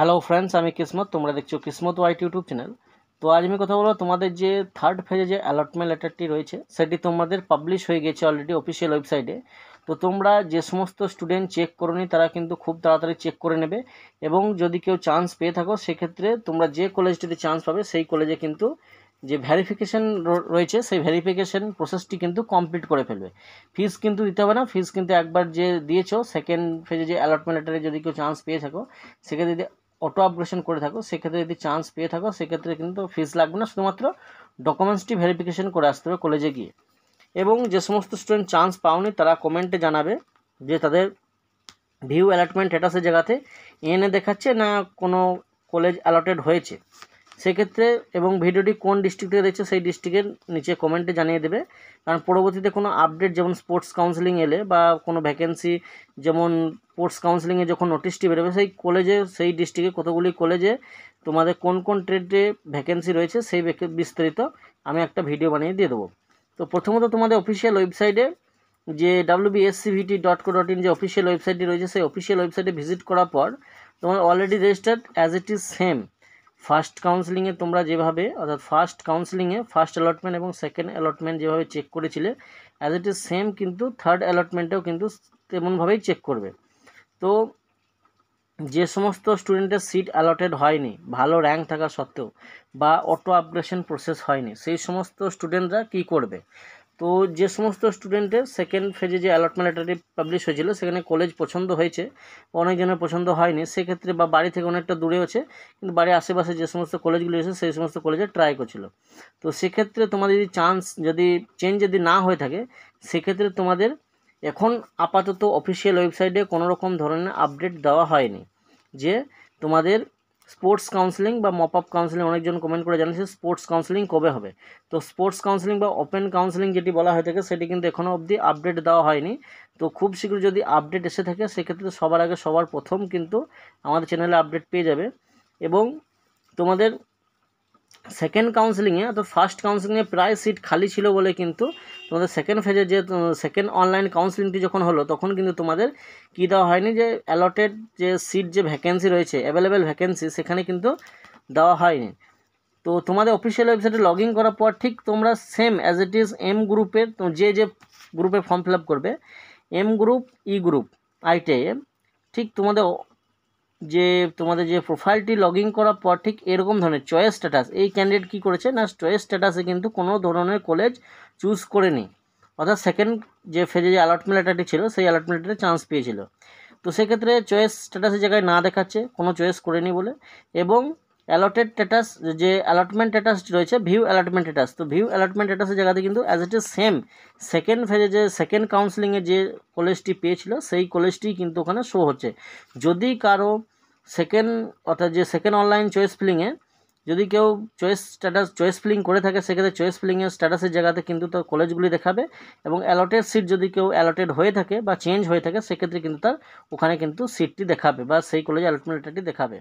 Hello friends, আমি কিসমত। তোমরা দেখছো কিসমত ওয়াইট ইউটিউব চ্যানেল। তো আজ আমি কথা বলবো তোমাদের যে থার্ড ফেজে যে অ্যালটমেন্ট লেটারটি রয়েছে সেটি তোমাদের পাবলিশ হয়ে গেছে অলরেডি অফিসিয়াল ওয়েবসাইটে। তো তোমরা যে সমস্ত স্টুডেন্ট চেক করোনি তারা কিন্তু খুব তাড়াতাড়ি চেক করে নেবে, এবং যদি কেউ চান্স পেয়ে থাকো সেক্ষেত্রে তোমরা যে কলেজটিতে চান্স পাবে সেই কলেজে কিন্তু যে ভ্যারিফিকেশান রয়েছে সেই ভ্যারিফিকেশান প্রসেসটি কিন্তু কমপ্লিট করে ফেলবে। ফিস কিন্তু দিতে হবে না। ফিস কিন্তু একবার যে দিয়েছো সেকেন্ড ফেজে যে অ্যালটমেন্ট লেটারে যদি কেউ চান্স পেয়ে থাকো, সেক্ষেত্রে যদি অটো আপগ্রেশন করে থাকো, সেক্ষেত্রে যদি চান্স পেয়ে থাকো সেক্ষেত্রে কিন্তু ফিস লাগবে না। শুধুমাত্র ডকুমেন্টসটি ভেরিফিকেশন করে আসতে হবে কলেজে গিয়ে। এবং যে সমস্ত স্টুডেন্ট চান্স পাওনি তারা কমেন্টে জানাবে যে তাদের ভিউ অ্যালটমেন্ট স্ট্যাটাসের জায়গাতে এনে দেখাচ্ছে না কোনো কলেজ অ্যালটেড হয়েছে সেক্ষেত্রে, এবং ভিডিওটি কোন ডিস্ট্রিক্ট থেকে দেখছে সেই ডিস্ট্রিক্টের নিচে কমেন্টে জানিয়ে দেবে। কারণ পরবর্তীতে কোনো আপডেট যেমন স্পোর্টস কাউন্সিলিং এলে বা কোনো ভ্যাকেন্সি যেমন স্পোর্টস কাউন্সিলিংয়ে যখন নোটিশটি বেরোবে সেই কলেজে সেই ডিস্ট্রিক্টে কতগুলি কলেজে তোমাদের কোন কোন ট্রেডে ভ্যাকেন্সি রয়েছে সেই বিস্তারিত আমি একটা ভিডিও বানিয়ে দিয়ে দেবো। তো প্রথমত তোমাদের অফিসিয়াল ওয়েবসাইটে যে wbscvt.co.in যে অফিসিয়াল ওয়েবসাইটটি রয়েছে সেই অফিসিয়াল ওয়েবসাইটে ভিজিট করার পর তোমার already registered as it is same first কাউন্সিলিংয়ে তোমরা যেভাবে, অর্থাৎ ফার্স্ট কাউন্সিলিংয়ে ফার্স্ট অ্যালটমেন্ট এবং সেকেন্ড অ্যালটমেন্ট যেভাবে চেক করেছিলে অ্যাজ ইট ইজ সেম কিন্তু থার্ড অ্যালটমেন্টেও কিন্তু তেমনভাবেই চেক করবে। তো যে সমস্ত স্টুডেন্টের সিট অ্যালটেড হয়নি ভালো র্যাঙ্ক থাকা সত্ত্বেও বা অটো আপগ্রেশন প্রসেস হয়নি, সেই সমস্ত স্টুডেন্টরা কী করবে? তো যে সমস্ত স্টুডেন্টের সেকেন্ড ফেজে যে অ্যালটমেন্ট লেটারটি পাবলিশ হয়েছিল সেখানে কলেজ পছন্দ হয়েছে, অনেকজনের পছন্দ হয়নি, সেক্ষেত্রে বা বাড়ি থেকে অনেকটা দূরে আছে কিন্তু বাড়ির আশেপাশে যে সমস্ত কলেজগুলি আছে সেই সমস্ত কলেজে ট্রাই করছিল। তো সেক্ষেত্রে তোমাদের যদি চান্স যদি চেঞ্জ যদি না হয়ে থাকে সেক্ষেত্রে তোমাদের এখন আপাতত অফিসিয়াল ওয়েবসাইটে কোনো রকম ধরনের আপডেট দেওয়া হয়নি যে তোমাদের স্পোর্টস কাউন্সিলিং বা মপ আপ কাউন্সিলিং, অনেকজন কমেন্ট করে জানিয়েছে স্পোর্টস কাউন্সিলিং কবে হবে। তো স্পোর্টস কাউন্সিলিং বা ওপেন কাউন্সিলিং যেটি বলা হয়ে থাকে সেটি কিন্তু এখনও অবধি আপডেট দেওয়া হয়নি। তো খুব শীঘ্র যদি আপডেট এসে থাকে সেক্ষেত্রে সবার আগে সবার প্রথম কিন্তু আমাদের চ্যানেলে আপডেট পেয়ে যাবে। এবং তোমাদের সেকেন্ড কাউন্সিলিংয়ে, অর্থাৎ ফার্স্ট কাউন্সিলিংয়ে প্রায় সিট খালি ছিল বলে কিন্তু তোমাদের সেকেন্ড ফেজে যে সেকেন্ড অনলাইন কাউন্সিলিংটি যখন হলো তখন কিন্তু তোমাদের কী দেওয়া হয়নি, যে অ্যালটেড যে সিট যে ভ্যাকেন্সি রয়েছে অ্যাভেলেবেল ভ্যাকেন্সি সেখানে কিন্তু দেওয়া হয়নি। তো তোমাদের অফিসিয়াল ওয়েবসাইটে লগ ইন করার পর ঠিক তোমরা same as it is M গ্রুপের যে গ্রুপে ফর্ম ফিল আপ করবে, M group E group ITI, ঠিক তোমাদের যে প্রোফাইলটি লগ ইন করার পর ঠিক এরকম ধরনের চয়েস স্ট্যাটাস, এই ক্যান্ডিডেট কী করেছে না চয়েস স্ট্যাটাসে কিন্তু কোনো ধরনের কলেজ চুজ করেনি, অর্থাৎ সেকেন্ড যে ফেজে যে অ্যালটমেন্ট লেটারটি ছিল সেই অ্যালটমেন্ট লেটারে চান্স পেয়েছিল। তো সেক্ষেত্রে চয়েস স্ট্যাটাসের জায়গায় না দেখাচ্ছে কোনো চয়েস করেনি বলে, এবং অ্যালটেড স্ট্যাটাস যে অ্যালটমেন্ট স্ট্যাটাস রয়েছে ভিউ অ্যালটমেন্ট স্ট্যাটাস, তো ভিউ অ্যালটমেন্ট স্ট্যাটাসের জায়গাতে কিন্তু as it is same second ফেজে যে সেকেন্ড কাউন্সিলিংয়ে যে কলেজটি পেয়েছিল সেই কলেজটি কিন্তু ওখানে শো হচ্ছে। যদি কারো সেকেন্ড, অর্থাৎ যে সেকেন্ড অনলাইন চয়েস ফিলিংয়ে যদি কেউ চয়েস ফিলিং করে থাকে সেক্ষেত্রে চয়েস ফিলিংয়ের স্ট্যাটাসের জায়গাতে কিন্তু তার কলেজগুলি দেখাবে, এবং অ্যালটেড সিট যদি কেউ অ্যালটেড হয়ে থাকে বা চেঞ্জ হয়ে থাকে সেক্ষেত্রে কিন্তু তার ওখানে কিন্তু সিটটি দেখাবে বা সেই কলেজে অ্যালটমেন্ট লেটারটি দেখাবে।